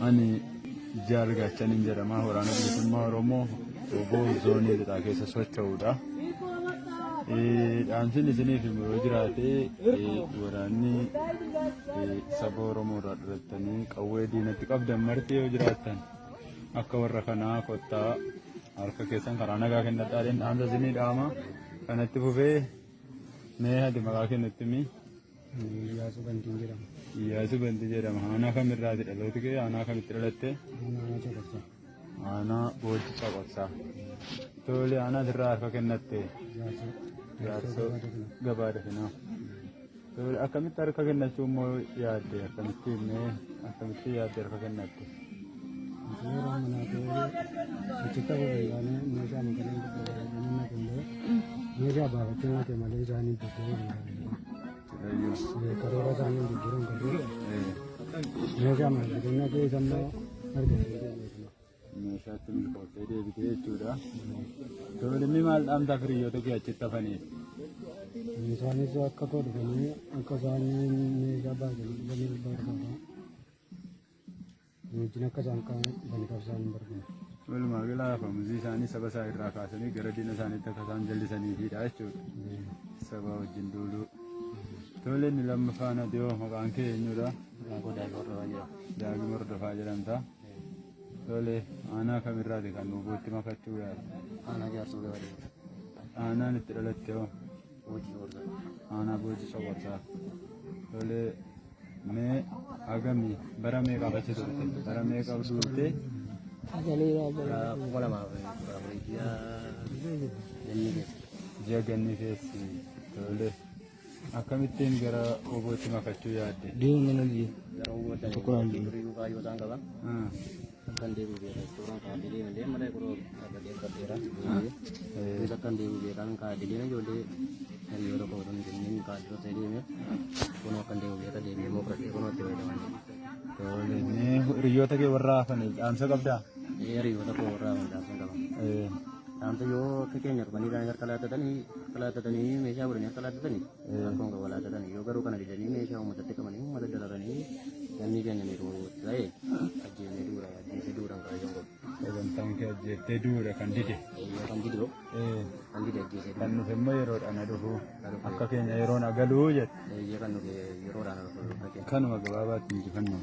Ani jaargachan hin jedhama waraana bilisummaa Oromoo obbo zoonii lixaa keessa socho'uudha. Dhaamsiin isiniif yoo jiraate waraanni saba Oromoo irraa dhalattanii qawwee diinatti qabdan marti yoo jiraattan akka warra kanaa kottaa harka keessan karaa nagaa kennadhaadhaan dhaamsa isinii dhaama. Kanatti fufee mee hadi maqaa kennutti mi? Iyyaasuu Bantii jedhama. Iyyaasuu Bantii jedhama. Aanaa kamirraati dhalooti kee? Aanaa kamitti dhalatte? Aanaa Caqabsaa. Aanaa Boojii Caqabsaa. Tole aanaa sirraa harka kennatte? Iyyaasuu gabaa dafinaa. Tole akkamitti harka kennachuu immoo yaadde? Akkamitti yaadde harka kennatte? Seera manaa ta'ee achitti hafuudhaan meeshaa makalee nama kendee meeshaa baafachuu nyaate malee isaanii bukkee karoora isaanii jijjiiruun qabu meeshaa maallaqannaa keessa immoo argatee meeshaatti milkoofte deebitee jechuudha. Tole inni maal dhaamtaa firiyyoota kee achitti hafaniif? Isaanis akka koo dhufanii akka isaan meeshaa baasanii barbaada. Wajjin akka isaan bantaaf isaan hin barbaadu. Walumaa galaa hafamuzii isaanii saba isaa irraa kaasanii gara diina isaaniitti akka isaan jallisaniifidha jechuudha. Saba wajjin duuluu. Tole inni lammaffaan adiyoo maqaan kee eenyudha? Daagii Hordofaa jedhamta. Tole aanaa kamirraati kan nuubuutti makachuu yaadu? Aanaa Jaarsoo Gabaadee. Aanaan itti dhalatte hoo? Boojii Caqabsaa. Aanaa Boojii Caqabsaa. Tole mee hagamii bara meeqaaf achi turte? Bara meeqaaf duulte? Ji'a ganni keessi. Tole akkamittiin gara obootti makachuu yaadde? Deemni nuyi tokkoraan kan deebi'u beekan suuraan kaa'atee deeman malee yeroo dhaabbatee qabdeera. Kunis akkan deebi'u beekan kaa'atee deeman ijoollee hiriyoota kootan jenneen kaa'atee osoo deemee kun akkan deebi'u beekan deemee immoo fudhatee kun itti fayyadaman. Hiriyoota kee warra hafanii dhaamsa qabdaa? Hiriyoota koo warra hafanii dhaamsa qaba. Dhaamsa yoo fakkeenya dhufanii isaan harka laattatanii meeshaa godhanii harka laattatanii akkuma qaba laattatanii yoo garuu kana didanii meeshaa uummatatti qabanii uummata dalaranii namni kennanii ta'e ajjeesee duura ajjeesee duuraan kaayyoon godhu. Sagantaan kee ajjeettee duura kan dide? Kan dide ajjeesee kan nuti immoo yeroodhaan dhufu akka keenya yeroon agaluu jedhe. Kan nuti yeroodhaan dhufu. Kanuma gabaabaatti injifannoo.